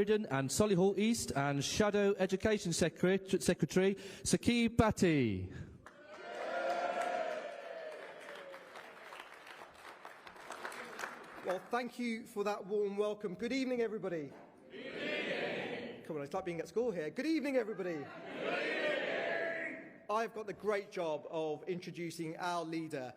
And Solihull East and Shadow Education Secretary Kemi Badenoch. Well, thank you for that warm welcome. Good evening, everybody. Good evening. Come on, it's like being at school here. Good evening, everybody. Good evening. I've got the great job of introducing our leader,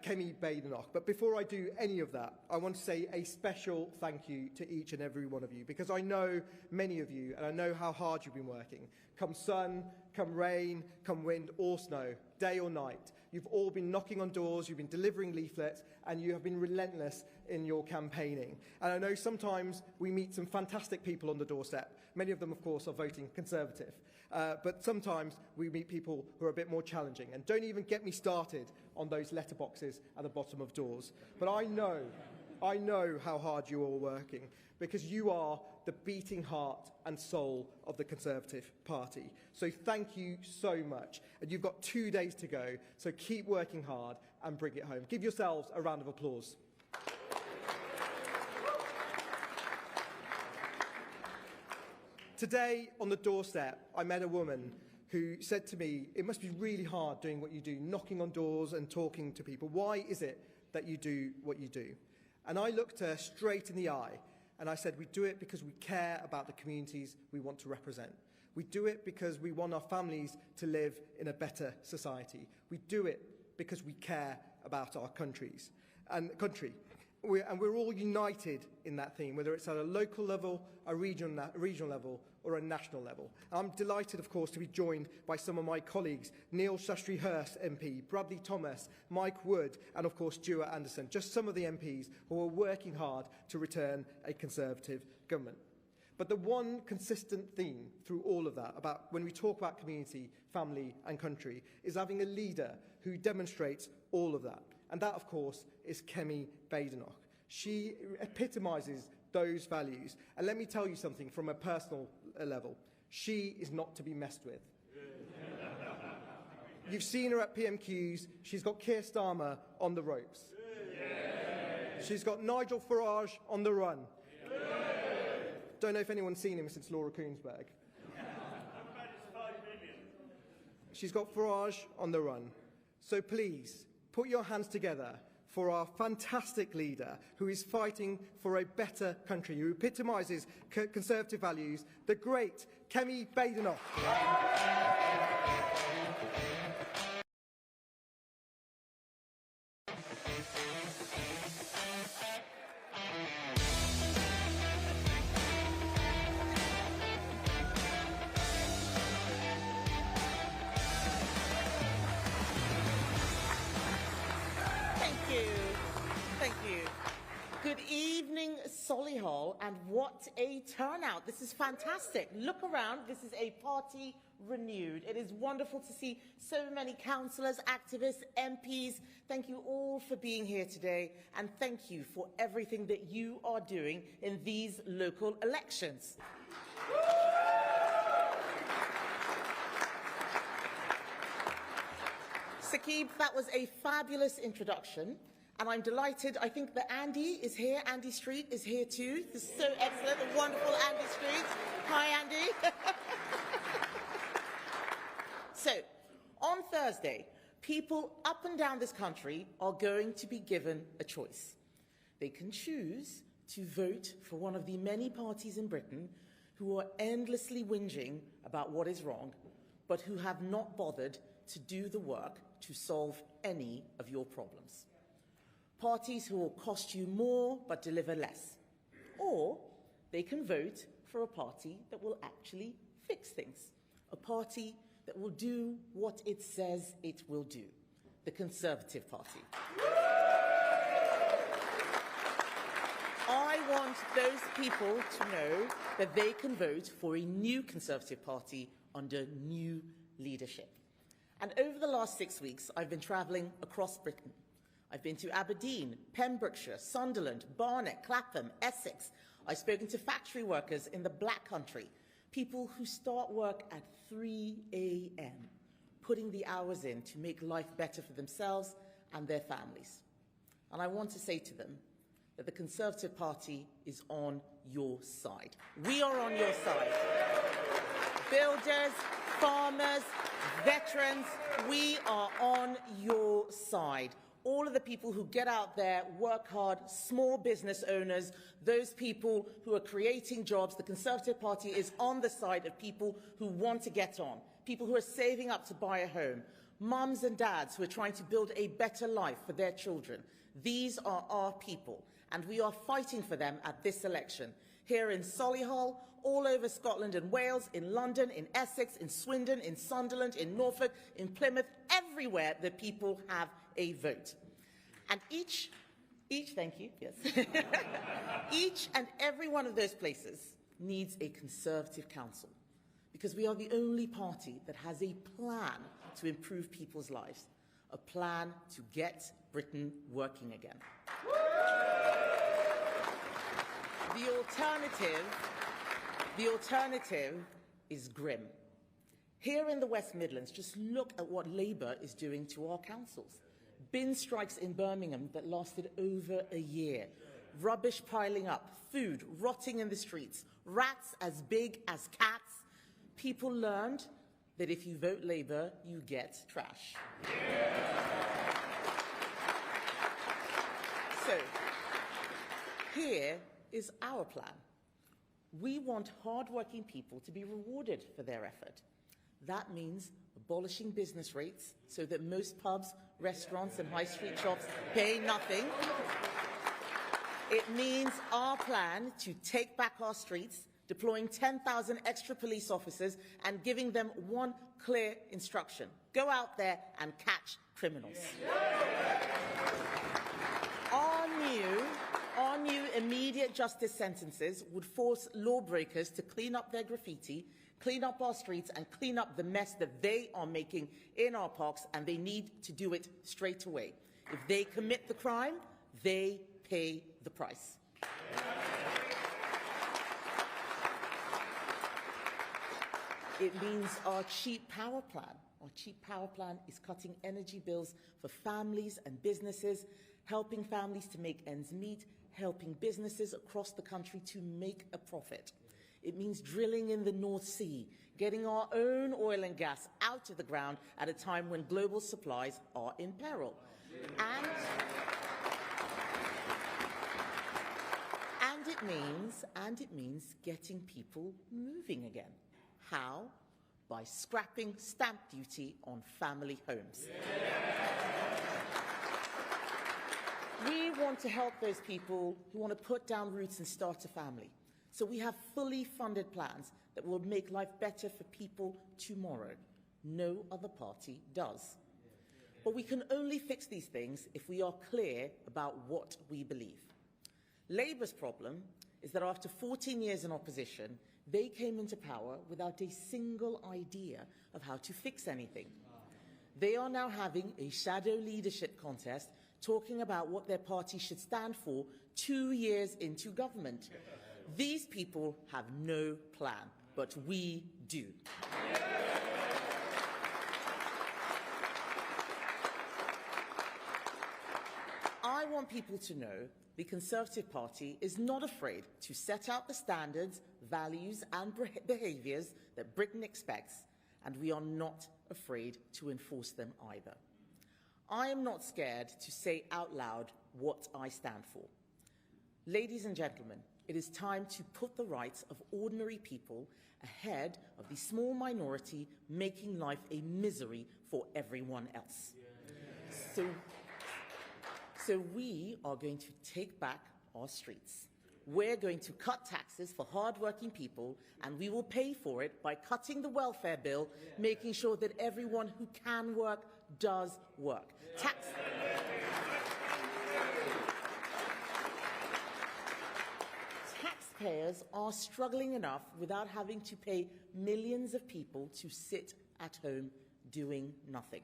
Kemi Badenoch. But before I do any of that, I want to say a special thank you to each and every one of you, because I know many of you, and I know how hard you've been working. Come sun, come rain, come wind or snow, day or night. You've all been knocking on doors, you've been delivering leaflets, and you have been relentless in your campaigning. And I know sometimes we meet some fantastic people on the doorstep. Many of them, of course, are voting Conservative. But sometimes we meet people who are a bit more challenging. And don't even get me started on those letterboxes at the bottom of doors. But I know how hard you are working, because you are the beating heart and soul of the Conservative Party. So thank you so much. And you've got 2 days to go, so keep working hard and bring it home. Give yourselves a round of applause. Today, on the doorstep, I met a woman who said to me, it must be really hard doing what you do, knocking on doors and talking to people. Why is it that you do what you do? And I looked her straight in the eye and I said, we do it because we care about the communities we want to represent. We do it because we want our families to live in a better society. We do it because we care about our country. We're all united in that theme, whether it's at a local level, a regional level, or a national level. I'm delighted, of course, to be joined by some of my colleagues, Neil Shastri-Hurst MP, Bradley Thomas, Mike Wood, and of course Stuart Anderson, just some of the MPs who are working hard to return a Conservative government. But the one consistent theme through all of that, about when we talk about community, family and country, is having a leader who demonstrates all of that. And that, of course, is Kemi Badenoch. She epitomises those values. And let me tell you something from a personal level. She is not to be messed with. You've seen her at PMQs. She's got Keir Starmer on the ropes. She's got Nigel Farage on the run. Don't know if anyone's seen him since Laura Koonsberg. She's got Farage on the run. So please, put your hands together for our fantastic leader who is fighting for a better country, who epitomises Conservative values, the great Kemi Badenoch. Good evening, Solihull, and what a turnout. This is fantastic. Look around. This is a party renewed. It is wonderful to see so many councillors, activists, MPs. Thank you all for being here today, and thank you for everything that you are doing in these local elections. Sakib, that was a fabulous introduction. And I'm delighted. I think that Andy is here. Andy Street is here too. This is so excellent. The wonderful Andy Street. Hi, Andy. So, on Thursday, people up and down this country are going to be given a choice. They can choose to vote for one of the many parties in Britain who are endlessly whinging about what is wrong, but who have not bothered to do the work to solve any of your problems. Parties who will cost you more but deliver less. Or they can vote for a party that will actually fix things. A party that will do what it says it will do. The Conservative Party. I want those people to know that they can vote for a new Conservative Party under new leadership. And over the last 6 weeks, I've been travelling across Britain. I've been to Aberdeen, Pembrokeshire, Sunderland, Barnet, Clapham, Essex. I've spoken to factory workers in the Black Country, people who start work at 3 a.m, putting the hours in to make life better for themselves and their families. And I want to say to them, that the Conservative Party is on your side. We are on your side. Builders, farmers, veterans, we are on your side. All of the people who get out there, work hard, small business owners, those people who are creating jobs, the Conservative Party is on the side of people who want to get on, people who are saving up to buy a home, mums and dads who are trying to build a better life for their children. These are our people, and we are fighting for them at this election. Here in Solihull, all over Scotland and Wales, in London, in Essex, in Swindon, in Sunderland, in Norfolk, in Plymouth, everywhere the people have a vote. And thank you, yes. Each and every one of those places needs a Conservative council, because we are the only party that has a plan to improve people's lives, a plan to get Britain working again. The alternative is grim. Here in the West Midlands, just look at what Labour is doing to our councils. Bin strikes in Birmingham that lasted over a year. Rubbish piling up, food rotting in the streets, rats as big as cats. People learned that if you vote Labour, you get trash. So, here is our plan. We want hard-working people to be rewarded for their effort. That means abolishing business rates so that most pubs, restaurants and high street shops pay nothing. It means our plan to take back our streets, deploying 10,000 extra police officers and giving them one clear instruction: go out there and catch criminals. Our new immediate justice sentences would force lawbreakers to clean up their graffiti, clean up our streets and clean up the mess that they are making in our parks, and they need to do it straight away. If they commit the crime, they pay the price. It means our cheap power plan. Our cheap power plan is cutting energy bills for families and businesses, helping families to make ends meet, helping businesses across the country to make a profit. It means drilling in the North Sea, getting our own oil and gas out of the ground at a time when global supplies are in peril. And it means getting people moving again. How? By scrapping stamp duty on family homes. We want to help those people who want to put down roots and start a family. So we have fully funded plans that will make life better for people tomorrow. No other party does. But we can only fix these things if we are clear about what we believe. Labour's problem is that after 14 years in opposition, they came into power without a single idea of how to fix anything. They are now having a shadow leadership contest talking about what their party should stand for 2 years into government. These people have no plan, but we do. I want people to know the Conservative Party is not afraid to set out the standards, values and behaviours that Britain expects, and we are not afraid to enforce them either. I am not scared to say out loud what I stand for. Ladies and gentlemen, it is time to put the rights of ordinary people ahead of the small minority making life a misery for everyone else. So we are going to take back our streets. We're going to cut taxes for hard-working people, and we will pay for it by cutting the welfare bill, making sure that everyone who can work does work. Taxpayers are struggling enough without having to pay millions of people to sit at home doing nothing.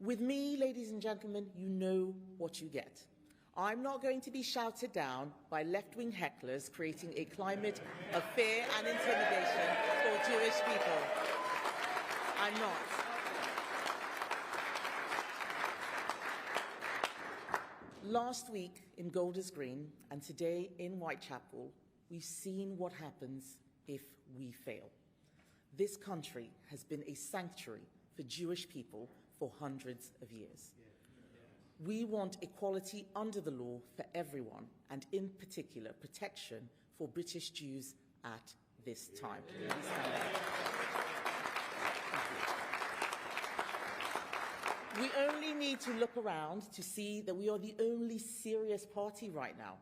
With me, ladies and gentlemen, you know what you get. I'm not going to be shouted down by left-wing hecklers creating a climate of fear and intimidation for Jewish people. I'm not. Last week in Golders Green and today in Whitechapel, we've seen what happens if we fail. This country has been a sanctuary for Jewish people for hundreds of years. We want equality under the law for everyone, and in particular, protection for British Jews at this time. We only need to look around to see that we are the only serious party right now.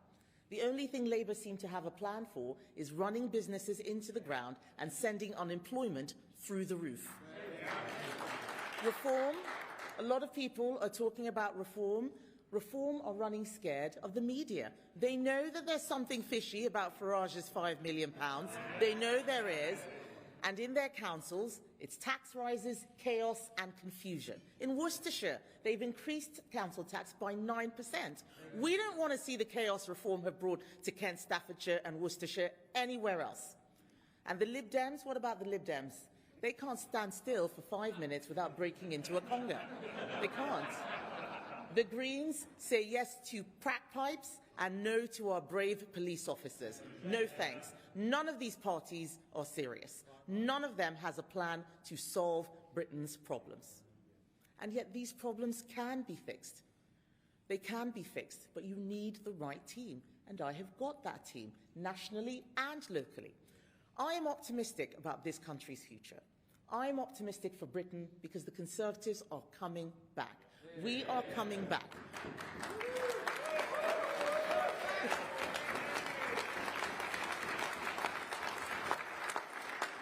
The only thing Labour seem to have a plan for is running businesses into the ground and sending unemployment through the roof. Reform, a lot of people are talking about reform. Reform are running scared of the media. They know that there's something fishy about Farage's £5 million. They know there is. And in their councils, it's tax rises, chaos and confusion. In Worcestershire, they've increased council tax by 9%. We don't want to see the chaos Reform have brought to Kent, Staffordshire and Worcestershire anywhere else. And the Lib Dems, what about the Lib Dems? They can't stand still for 5 minutes without breaking into a conga. They can't. The Greens say yes to crack pipes and no to our brave police officers. No thanks. None of these parties are serious. None of them has a plan to solve Britain's problems. And yet these problems can be fixed. They can be fixed, but you need the right team. And I have got that team, nationally and locally. I am optimistic about this country's future. I am optimistic for Britain because the Conservatives are coming back. We are coming back.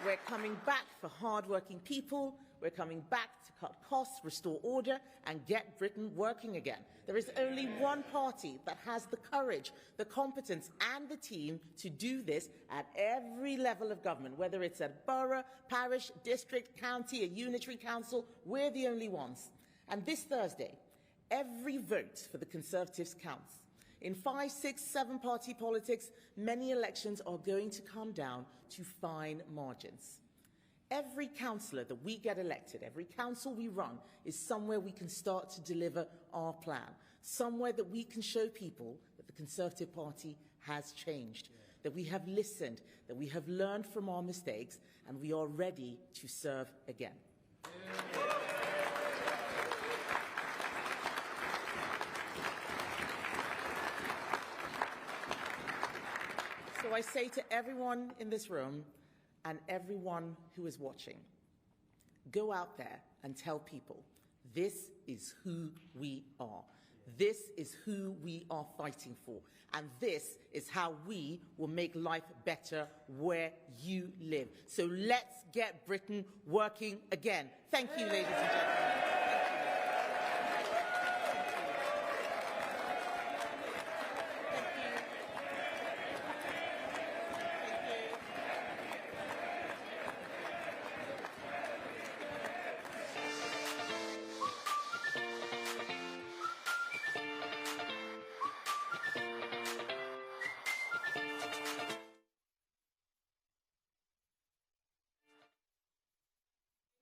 We're coming back for hard-working people. We're coming back to cut costs, restore order, and get Britain working again. There is only one party that has the courage, the competence, and the team to do this at every level of government, whether it's at borough, parish, district, county, a unitary council. We're the only ones. And this Thursday, every vote for the Conservatives counts. In 5, 6, 7-party politics, many elections are going to come down to fine margins. Every councillor that we get elected, every council we run, is somewhere we can start to deliver our plan, somewhere that we can show people that the Conservative Party has changed, that we have listened, that we have learned from our mistakes, and we are ready to serve again. So I say to everyone in this room and everyone who is watching, go out there and tell people, this is who we are. This is who we are fighting for. And this is how we will make life better where you live. So let's get Britain working again. Thank you, ladies and gentlemen.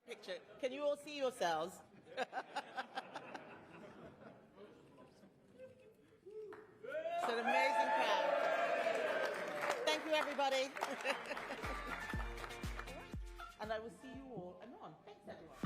Picture. Can you all see yourselves? It's an amazing crowd. Thank you, everybody. And I will see you all anon. Thanks, everyone.